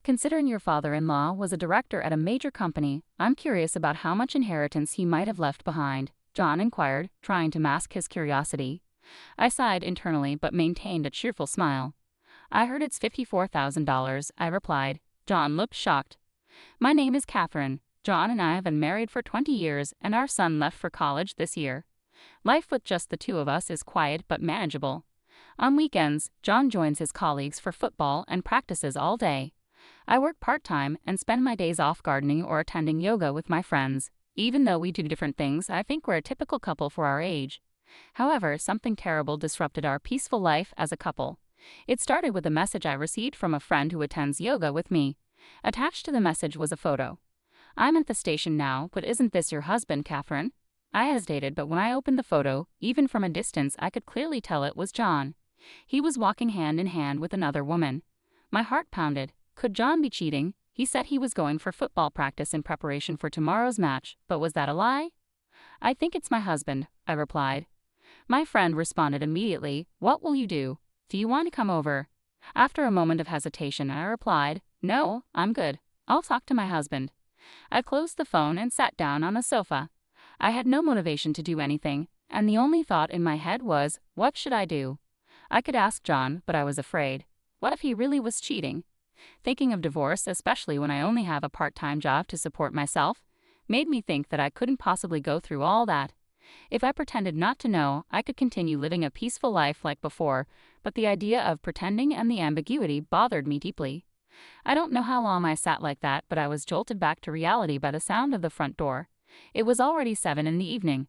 Considering your father-in-law was a director at a major company, I'm curious about how much inheritance he might have left behind, John inquired, trying to mask his curiosity. I sighed internally but maintained a cheerful smile. I heard it's $54,000, I replied. John looked shocked. My name is Catherine. John and I have been married for 20 years and our son left for college this year. Life with just the two of us is quiet but manageable. On weekends, John joins his colleagues for football and practices all day. I work part-time and spend my days off gardening or attending yoga with my friends. Even though we do different things, I think we're a typical couple for our age. However, something terrible disrupted our peaceful life as a couple. It started with a message I received from a friend who attends yoga with me. Attached to the message was a photo. I'm at the station now, but isn't this your husband, Catherine? I hesitated, but when I opened the photo, even from a distance I could clearly tell it was John. He was walking hand in hand with another woman. My heart pounded. Could John be cheating? He said he was going for football practice in preparation for tomorrow's match, but was that a lie? I think it's my husband, I replied. My friend responded immediately, What will you do? Do you want to come over? After a moment of hesitation, I replied, No, I'm good. I'll talk to my husband. I closed the phone and sat down on the sofa. I had no motivation to do anything, and the only thought in my head was, what should I do? I could ask John, but I was afraid. What if he really was cheating? Thinking of divorce, especially when I only have a part-time job to support myself, made me think that I couldn't possibly go through all that. If I pretended not to know, I could continue living a peaceful life like before, but the idea of pretending and the ambiguity bothered me deeply. I don't know how long I sat like that, but I was jolted back to reality by the sound of the front door. It was already 7 in the evening.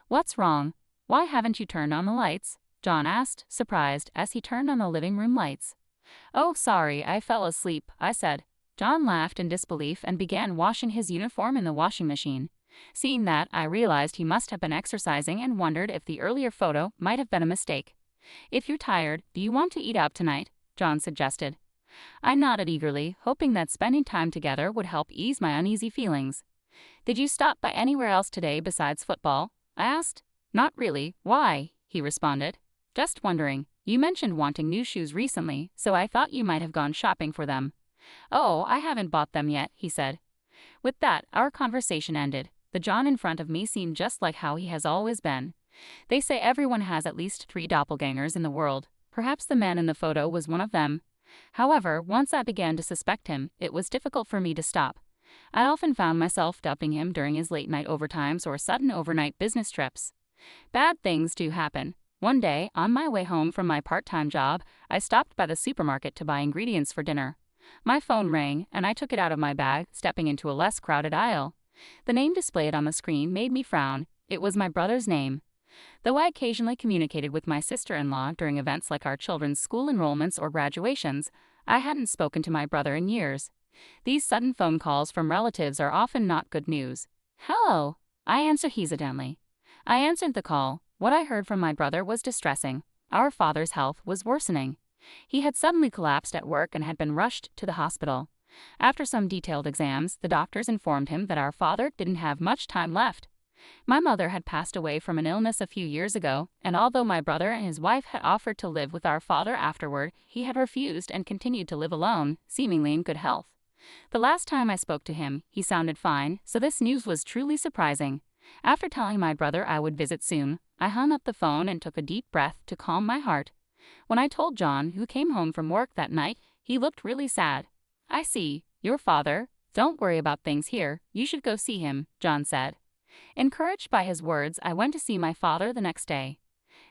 What's wrong? Why haven't you turned on the lights? John asked, surprised, as he turned on the living room lights. Oh, sorry, I fell asleep, I said. John laughed in disbelief and began washing his uniform in the washing machine. Seeing that, I realized he must have been exercising and wondered if the earlier photo might have been a mistake. If you're tired, do you want to eat out tonight? John suggested. I nodded eagerly, hoping that spending time together would help ease my uneasy feelings. Did you stop by anywhere else today besides football? I asked. Not really. Why? He responded. Just wondering. You mentioned wanting new shoes recently, so I thought you might have gone shopping for them. Oh, I haven't bought them yet, he said. With that, our conversation ended. The John in front of me seemed just like how he has always been. They say everyone has at least 3 doppelgangers in the world. Perhaps the man in the photo was one of them. However, once I began to suspect him, it was difficult for me to stop. I often found myself dumping him during his late-night overtimes or sudden overnight business trips. Bad things do happen. One day, on my way home from my part-time job, I stopped by the supermarket to buy ingredients for dinner. My phone rang, and I took it out of my bag, stepping into a less crowded aisle. The name displayed on the screen made me frown. It was my brother's name. Though I occasionally communicated with my sister-in-law during events like our children's school enrollments or graduations, I hadn't spoken to my brother in years. These sudden phone calls from relatives are often not good news. Hello, I answered hesitantly. I answered the call. What I heard from my brother was distressing. Our father's health was worsening. He had suddenly collapsed at work and had been rushed to the hospital. After some detailed exams, the doctors informed him that our father didn't have much time left. My mother had passed away from an illness a few years ago, and although my brother and his wife had offered to live with our father afterward, he had refused and continued to live alone, seemingly in good health. The last time I spoke to him, he sounded fine, so this news was truly surprising. After telling my brother I would visit soon, I hung up the phone and took a deep breath to calm my heart. When I told John, who came home from work that night, he looked really sad. I see, your father. Don't worry about things here, you should go see him, John said. Encouraged by his words, I went to see my father the next day.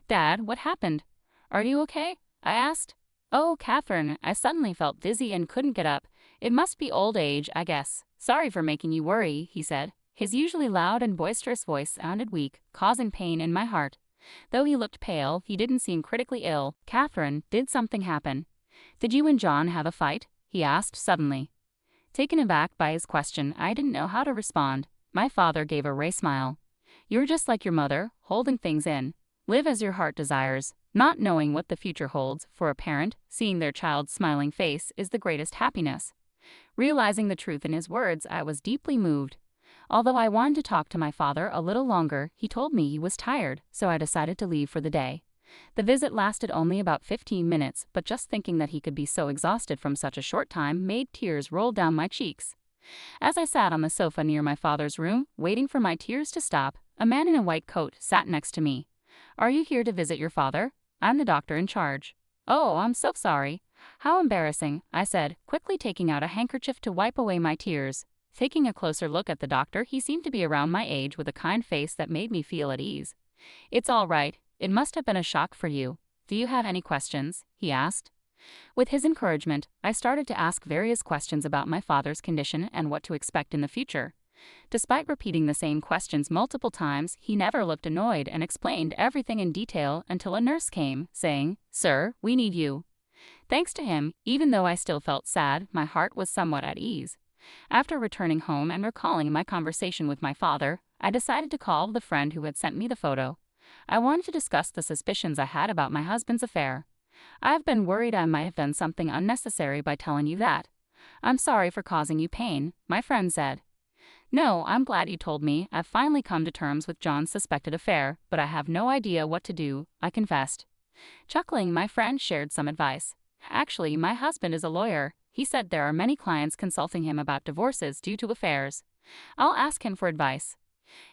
Dad, what happened? Are you okay? I asked. Oh, Catherine, I suddenly felt dizzy and couldn't get up. It must be old age, I guess. Sorry for making you worry, he said. His usually loud and boisterous voice sounded weak, causing pain in my heart. Though he looked pale, he didn't seem critically ill. Catherine, did something happen? Did you and John have a fight? He asked suddenly. Taken aback by his question, I didn't know how to respond. My father gave a wry smile. You're just like your mother, holding things in. Live as your heart desires. Not knowing what the future holds, for a parent, seeing their child's smiling face is the greatest happiness. Realizing the truth in his words, I was deeply moved. Although I wanted to talk to my father a little longer, he told me he was tired, so I decided to leave for the day. The visit lasted only about 15 minutes, but just thinking that he could be so exhausted from such a short time made tears roll down my cheeks. As I sat on the sofa near my father's room, waiting for my tears to stop, a man in a white coat sat next to me. "Are you here to visit your father? I'm the doctor in charge." "Oh, I'm so sorry. How embarrassing," I said, quickly taking out a handkerchief to wipe away my tears. Taking a closer look at the doctor, he seemed to be around my age with a kind face that made me feel at ease. "It's all right. It must have been a shock for you. Do you have any questions?" he asked. With his encouragement, I started to ask various questions about my father's condition and what to expect in the future. Despite repeating the same questions multiple times, he never looked annoyed and explained everything in detail until a nurse came, saying, "Sir, we need you." Thanks to him, even though I still felt sad, my heart was somewhat at ease. After returning home and recalling my conversation with my father, I decided to call the friend who had sent me the photo. I wanted to discuss the suspicions I had about my husband's affair. "I've been worried I might have done something unnecessary by telling you that. I'm sorry for causing you pain," my friend said. "No, I'm glad you told me. I've finally come to terms with John's suspected affair, but I have no idea what to do," I confessed. Chuckling, my friend shared some advice. "Actually, my husband is a lawyer. He said there are many clients consulting him about divorces due to affairs. I'll ask him for advice."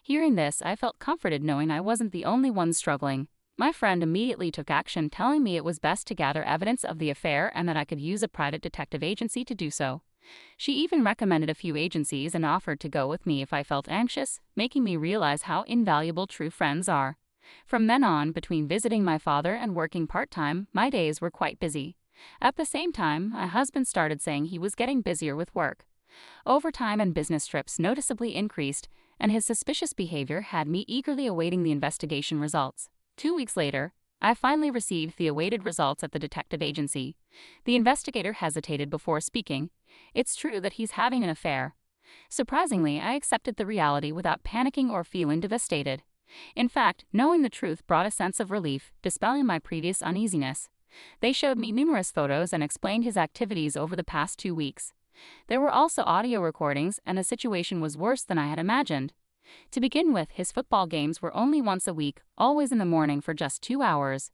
Hearing this, I felt comforted knowing I wasn't the only one struggling. My friend immediately took action, telling me it was best to gather evidence of the affair and that I could use a private detective agency to do so. She even recommended a few agencies and offered to go with me if I felt anxious, making me realize how invaluable true friends are. From then on, between visiting my father and working part-time, my days were quite busy. At the same time, my husband started saying he was getting busier with work. Overtime and business trips noticeably increased, and his suspicious behavior had me eagerly awaiting the investigation results. 2 weeks later, I finally received the awaited results at the detective agency. The investigator hesitated before speaking. "It's true that he's having an affair." Surprisingly, I accepted the reality without panicking or feeling devastated. In fact, knowing the truth brought a sense of relief, dispelling my previous uneasiness. They showed me numerous photos and explained his activities over the past 2 weeks. There were also audio recordings, and the situation was worse than I had imagined. To begin with, his football games were only once a week, always in the morning for just 2 hours.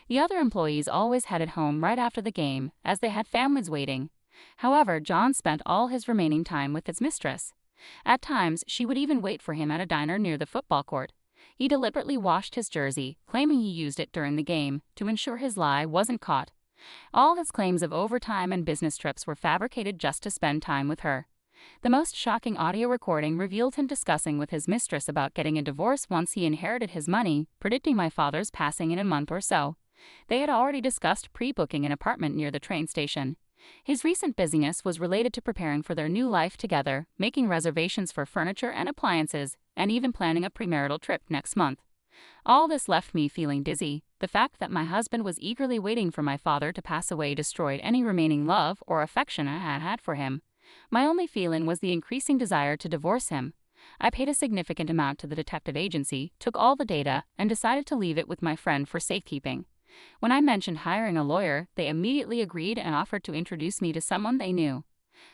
The other employees always headed home right after the game, as they had families waiting. However, John spent all his remaining time with his mistress. At times, she would even wait for him at a diner near the football court. He deliberately washed his jersey, claiming he used it during the game, to ensure his lie wasn't caught. All his claims of overtime and business trips were fabricated just to spend time with her. The most shocking audio recording revealed him discussing with his mistress about getting a divorce once he inherited his money, predicting my father's passing in a month or so. They had already discussed pre-booking an apartment near the train station. His recent busyness was related to preparing for their new life together, making reservations for furniture and appliances, and even planning a premarital trip next month. All this left me feeling dizzy. The fact that my husband was eagerly waiting for my father to pass away destroyed any remaining love or affection I had for him. My only feeling was the increasing desire to divorce him. I paid a significant amount to the detective agency, took all the data, and decided to leave it with my friend for safekeeping. When I mentioned hiring a lawyer, they immediately agreed and offered to introduce me to someone they knew.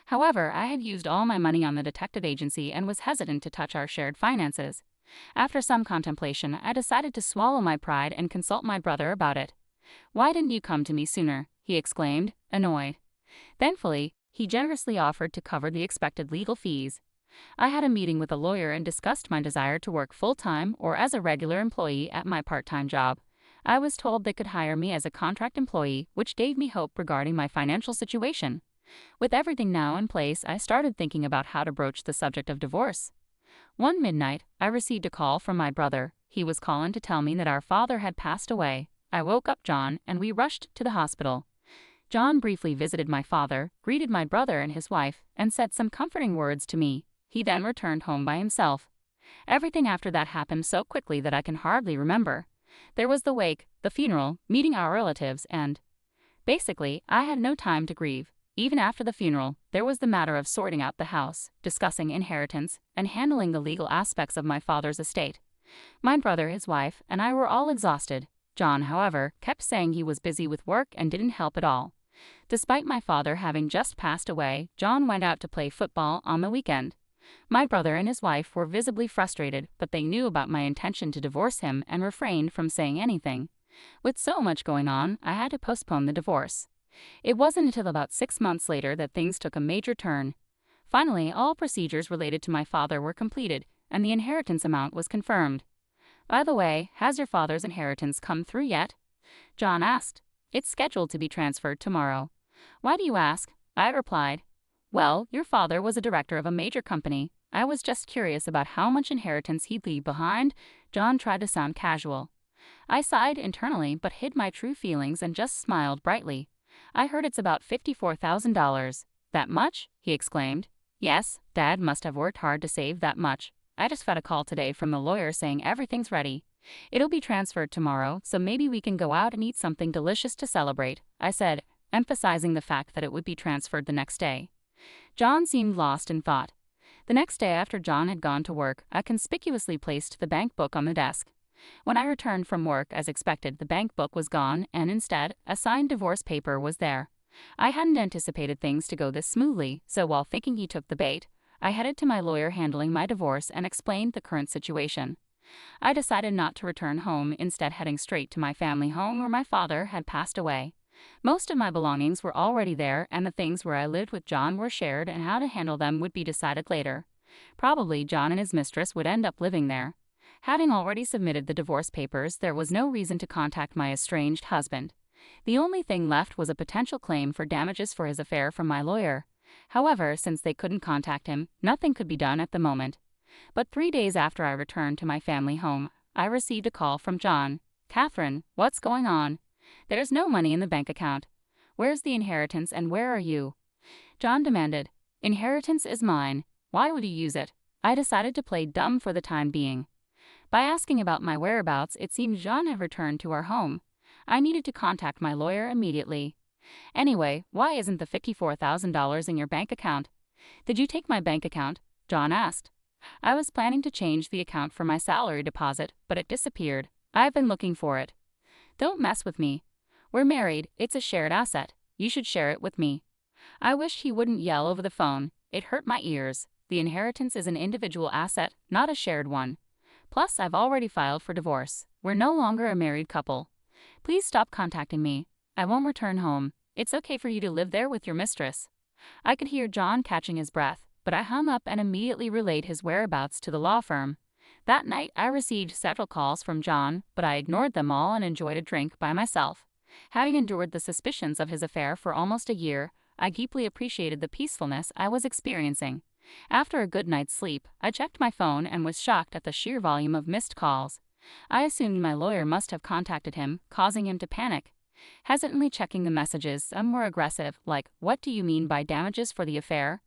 However, I had used all my money on the detective agency and was hesitant to touch our shared finances. After some contemplation, I decided to swallow my pride and consult my brother about it. "Why didn't you come to me sooner?" he exclaimed, annoyed. Thankfully, he generously offered to cover the expected legal fees. I had a meeting with a lawyer and discussed my desire to work full-time or as a regular employee at my part-time job. I was told they could hire me as a contract employee, which gave me hope regarding my financial situation. With everything now in place, I started thinking about how to broach the subject of divorce. One midnight, I received a call from my brother. He was calling to tell me that our father had passed away. I woke up John, and we rushed to the hospital. John briefly visited my father, greeted my brother and his wife, and said some comforting words to me. He then returned home by himself. Everything after that happened so quickly that I can hardly remember. There was the wake, the funeral, meeting our relatives, and basically, I had no time to grieve. Even after the funeral, there was the matter of sorting out the house, discussing inheritance, and handling the legal aspects of my father's estate. My brother, his wife, and I were all exhausted. John, however, kept saying he was busy with work and didn't help at all. Despite my father having just passed away, John went out to play football on the weekend. My brother and his wife were visibly frustrated, but they knew about my intention to divorce him and refrained from saying anything. With so much going on, I had to postpone the divorce. It wasn't until about 6 months later that things took a major turn. Finally, all procedures related to my father were completed, and the inheritance amount was confirmed. By the way, has your father's inheritance come through yet? John asked. It's scheduled to be transferred tomorrow. Why do you ask? I replied. Well, your father was a director of a major company. I was just curious about how much inheritance he'd leave behind. John tried to sound casual. I sighed internally but hid my true feelings and just smiled brightly. I heard it's about $54,000. That much? He exclaimed. Yes, Dad must have worked hard to save that much. I just got a call today from the lawyer saying everything's ready. It'll be transferred tomorrow, so maybe we can go out and eat something delicious to celebrate, I said, emphasizing the fact that it would be transferred the next day. John seemed lost in thought. The next day after John had gone to work, I conspicuously placed the bank book on the desk. When I returned from work, as expected, the bank book was gone, and instead, a signed divorce paper was there. I hadn't anticipated things to go this smoothly, so while thinking he took the bait, I headed to my lawyer handling my divorce and explained the current situation. I decided not to return home, instead heading straight to my family home where my father had passed away. Most of my belongings were already there, and the things where I lived with John were shared, and how to handle them would be decided later. Probably John and his mistress would end up living there. Having already submitted the divorce papers, there was no reason to contact my estranged husband. The only thing left was a potential claim for damages for his affair from my lawyer. However, since they couldn't contact him, nothing could be done at the moment. But 3 days after I returned to my family home, I received a call from John. Catherine, what's going on? There's no money in the bank account. Where's the inheritance and where are you? John demanded. Inheritance is mine. Why would you use it? I decided to play dumb for the time being. By asking about my whereabouts, it seemed John had returned to our home. I needed to contact my lawyer immediately. Anyway, why isn't the $54,000 in your bank account? Did you take my bank account? John asked. I was planning to change the account for my salary deposit, but it disappeared. I've been looking for it. Don't mess with me. We're married, it's a shared asset. You should share it with me. I wished he wouldn't yell over the phone. It hurt my ears. The inheritance is an individual asset, not a shared one. Plus, I've already filed for divorce. We're no longer a married couple. Please stop contacting me. I won't return home. It's okay for you to live there with your mistress. I could hear John catching his breath, but I hung up and immediately relayed his whereabouts to the law firm. That night, I received several calls from John, but I ignored them all and enjoyed a drink by myself. Having endured the suspicions of his affair for almost a year, I deeply appreciated the peacefulness I was experiencing. After a good night's sleep, I checked my phone and was shocked at the sheer volume of missed calls. I assumed my lawyer must have contacted him, causing him to panic. Hesitantly checking the messages, some were aggressive, like, "What do you mean by damages for the affair?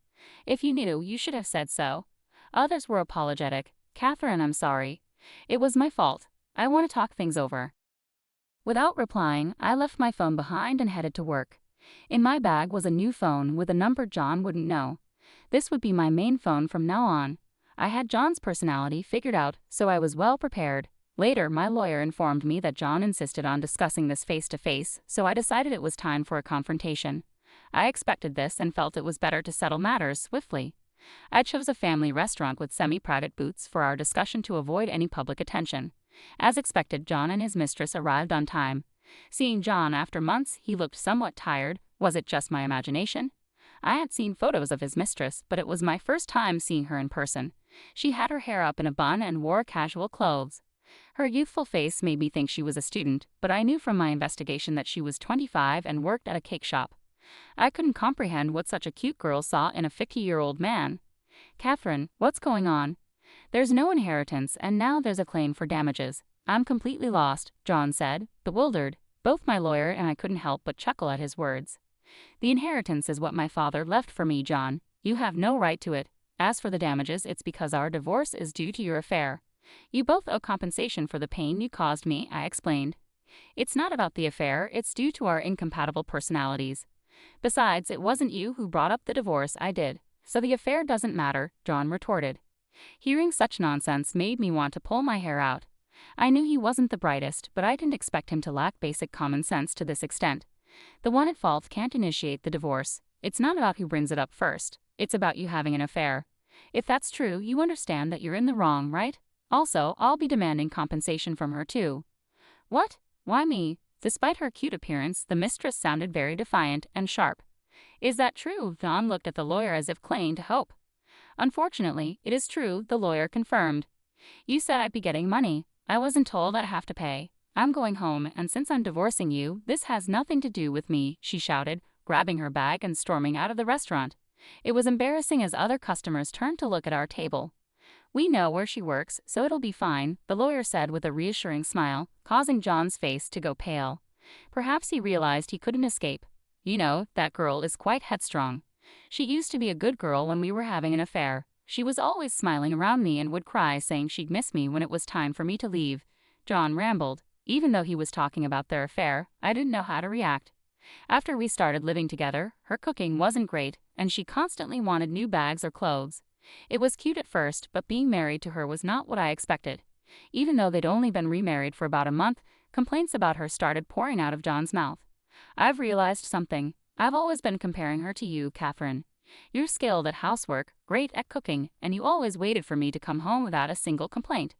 If you knew, you should have said so." Others were apologetic. "Catherine, I'm sorry. It was my fault. I want to talk things over." Without replying, I left my phone behind and headed to work. In my bag was a new phone with a number John wouldn't know. This would be my main phone from now on. I had John's personality figured out, so I was well prepared. Later, my lawyer informed me that John insisted on discussing this face-to-face, so I decided it was time for a confrontation. I expected this and felt it was better to settle matters swiftly. I chose a family restaurant with semi-private booths for our discussion to avoid any public attention. As expected, John and his mistress arrived on time. Seeing John after months, he looked somewhat tired. Was it just my imagination? I had seen photos of his mistress, but it was my first time seeing her in person. She had her hair up in a bun and wore casual clothes. Her youthful face made me think she was a student, but I knew from my investigation that she was 25 and worked at a cake shop. I couldn't comprehend what such a cute girl saw in a 50-year-old man. "Catherine, what's going on? There's no inheritance, and now there's a claim for damages. I'm completely lost," John said, bewildered. Both my lawyer and I couldn't help but chuckle at his words. "The inheritance is what my father left for me, John. You have no right to it. As for the damages, it's because our divorce is due to your affair. You both owe compensation for the pain you caused me," I explained. "It's not about the affair, it's due to our incompatible personalities. Besides, it wasn't you who brought up the divorce, I did. So the affair doesn't matter," John retorted. Hearing such nonsense made me want to pull my hair out. I knew he wasn't the brightest, but I didn't expect him to lack basic common sense to this extent. The one at fault can't initiate the divorce. It's not about who brings it up first. It's about you having an affair. If that's true, you understand that you're in the wrong, right? Also, I'll be demanding compensation from her too." "What? Why me? Despite her cute appearance, the mistress sounded very defiant and sharp. Is that true? John looked at the lawyer as if clinging to hope. Unfortunately, it is true, the lawyer confirmed. You said I'd be getting money. I wasn't told I'd have to pay. I'm going home, and since I'm divorcing you, this has nothing to do with me, she shouted, grabbing her bag and storming out of the restaurant. It was embarrassing as other customers turned to look at our table. We know where she works, so it'll be fine, the lawyer said with a reassuring smile, causing John's face to go pale. Perhaps he realized he couldn't escape. You know, that girl is quite headstrong. She used to be a good girl when we were having an affair. She was always smiling around me and would cry, saying she'd miss me when it was time for me to leave. John rambled. Even though he was talking about their affair, I didn't know how to react. After we started living together, her cooking wasn't great, and she constantly wanted new bags or clothes. It was cute at first, but being married to her was not what I expected. Even though they'd only been remarried for about a month, complaints about her started pouring out of John's mouth. I've realized something. I've always been comparing her to you, Catherine. You're skilled at housework, great at cooking, and you always waited for me to come home without a single complaint.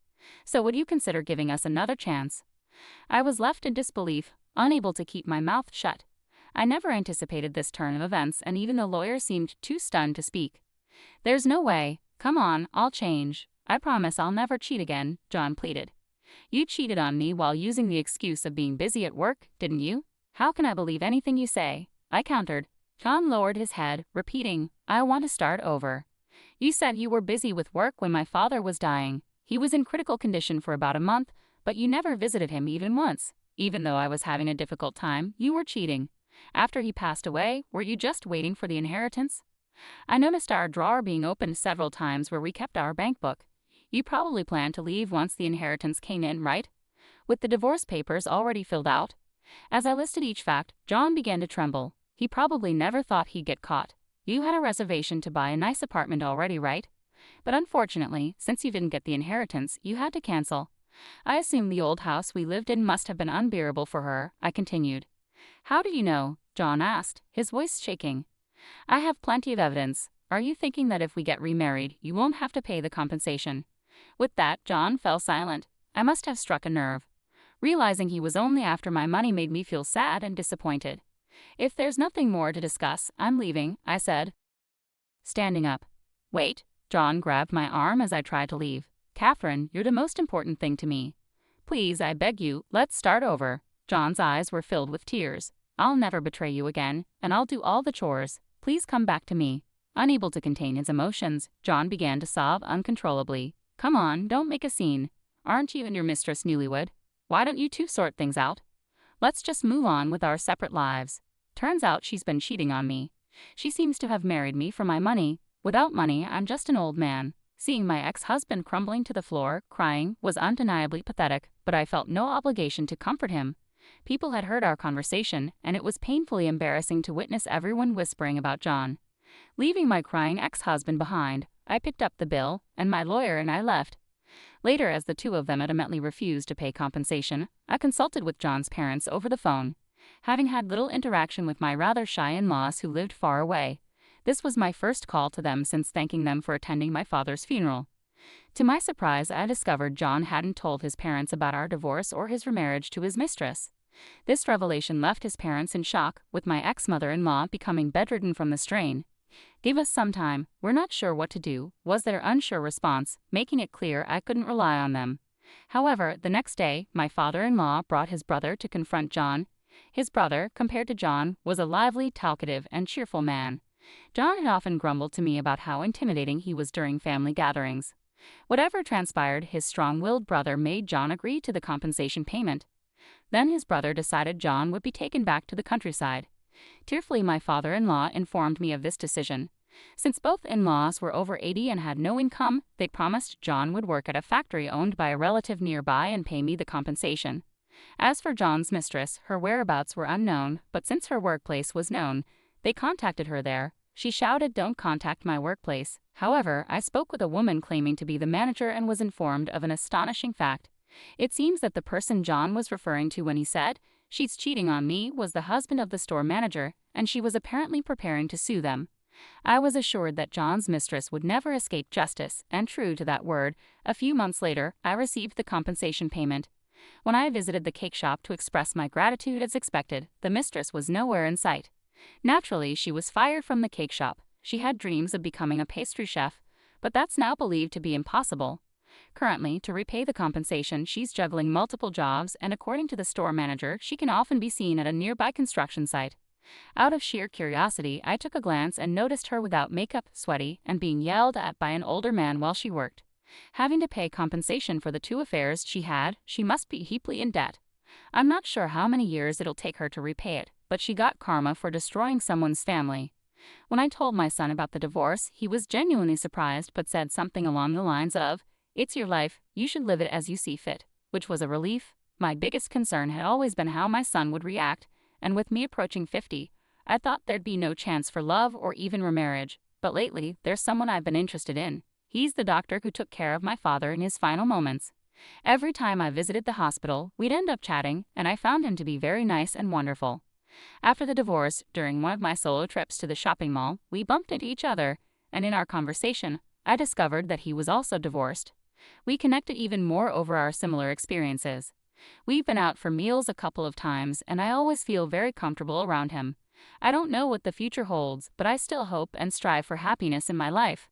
So would you consider giving us another chance? I was left in disbelief, unable to keep my mouth shut. I never anticipated this turn of events, and even the lawyer seemed too stunned to speak. There's no way. Come on, I'll change. I promise I'll never cheat again, John pleaded. You cheated on me while using the excuse of being busy at work, didn't you? How can I believe anything you say? I countered. John lowered his head, repeating, I want to start over. You said you were busy with work when my father was dying. He was in critical condition for about a month, but you never visited him even once. Even though I was having a difficult time, you were cheating. After he passed away, were you just waiting for the inheritance? I noticed our drawer being opened several times where we kept our bank book. You probably planned to leave once the inheritance came in, right? With the divorce papers already filled out? As I listed each fact, John began to tremble. He probably never thought he'd get caught. You had a reservation to buy a nice apartment already, right? But unfortunately, since you didn't get the inheritance, you had to cancel. I assume the old house we lived in must have been unbearable for her, I continued. How do you know? John asked, his voice shaking. I have plenty of evidence. Are you thinking that if we get remarried, you won't have to pay the compensation? With that, John fell silent. I must have struck a nerve. Realizing he was only after my money made me feel sad and disappointed. If there's nothing more to discuss, I'm leaving, I said, standing up. Wait. John grabbed my arm as I tried to leave. Catherine, you're the most important thing to me. Please, I beg you, let's start over. John's eyes were filled with tears. I'll never betray you again, and I'll do all the chores. Please come back to me. Unable to contain his emotions, John began to sob uncontrollably. Come on, don't make a scene. Aren't you and your mistress newlywed? Why don't you two sort things out? Let's just move on with our separate lives. Turns out she's been cheating on me. She seems to have married me for my money. Without money, I'm just an old man. Seeing my ex-husband crumbling to the floor, crying, was undeniably pathetic, but I felt no obligation to comfort him. People had heard our conversation, and it was painfully embarrassing to witness everyone whispering about John. Leaving my crying ex-husband behind, I picked up the bill, and my lawyer and I left. Later, as the two of them adamantly refused to pay compensation, I consulted with John's parents over the phone. Having had little interaction with my rather shy in-laws who lived far away, this was my first call to them since thanking them for attending my father's funeral. To my surprise, I discovered John hadn't told his parents about our divorce or his remarriage to his mistress. This revelation left his parents in shock, with my ex-mother-in-law becoming bedridden from the strain. Give us some time, we're not sure what to do, was their unsure response, making it clear I couldn't rely on them. However, the next day, my father-in-law brought his brother to confront John. His brother, compared to John, was a lively, talkative, and cheerful man. John had often grumbled to me about how intimidating he was during family gatherings. Whatever transpired, his strong-willed brother made John agree to the compensation payment. Then his brother decided John would be taken back to the countryside. Tearfully, my father-in-law informed me of this decision. Since both in-laws were over 80 and had no income, they promised John would work at a factory owned by a relative nearby and pay me the compensation. As for John's mistress, her whereabouts were unknown, but since her workplace was known, they contacted her there. She shouted, "Don't contact my workplace." However, I spoke with a woman claiming to be the manager and was informed of an astonishing fact. It seems that the person John was referring to when he said, "She's cheating on me," was the husband of the store manager, and she was apparently preparing to sue them. I was assured that John's mistress would never escape justice, and true to that word, a few months later, I received the compensation payment. When I visited the cake shop to express my gratitude as expected, the mistress was nowhere in sight. Naturally, she was fired from the cake shop. She had dreams of becoming a pastry chef, but that's now believed to be impossible. Currently, to repay the compensation, she's juggling multiple jobs, and according to the store manager, she can often be seen at a nearby construction site. Out of sheer curiosity, I took a glance and noticed her without makeup, sweaty, and being yelled at by an older man while she worked. Having to pay compensation for the two affairs she must be heaply in debt. I'm not sure how many years it'll take her to repay it, but she got karma for destroying someone's family. When I told my son about the divorce, he was genuinely surprised but said something along the lines of, "It's your life, you should live it as you see fit," which was a relief. My biggest concern had always been how my son would react, and with me approaching 50, I thought there'd be no chance for love or even remarriage. But lately, there's someone I've been interested in. He's the doctor who took care of my father in his final moments. Every time I visited the hospital, we'd end up chatting, and I found him to be very nice and wonderful. After the divorce, during one of my solo trips to the shopping mall, we bumped into each other, and in our conversation, I discovered that he was also divorced. We connected even more over our similar experiences. We've been out for meals a couple of times, and I always feel very comfortable around him. I don't know what the future holds, but I still hope and strive for happiness in my life.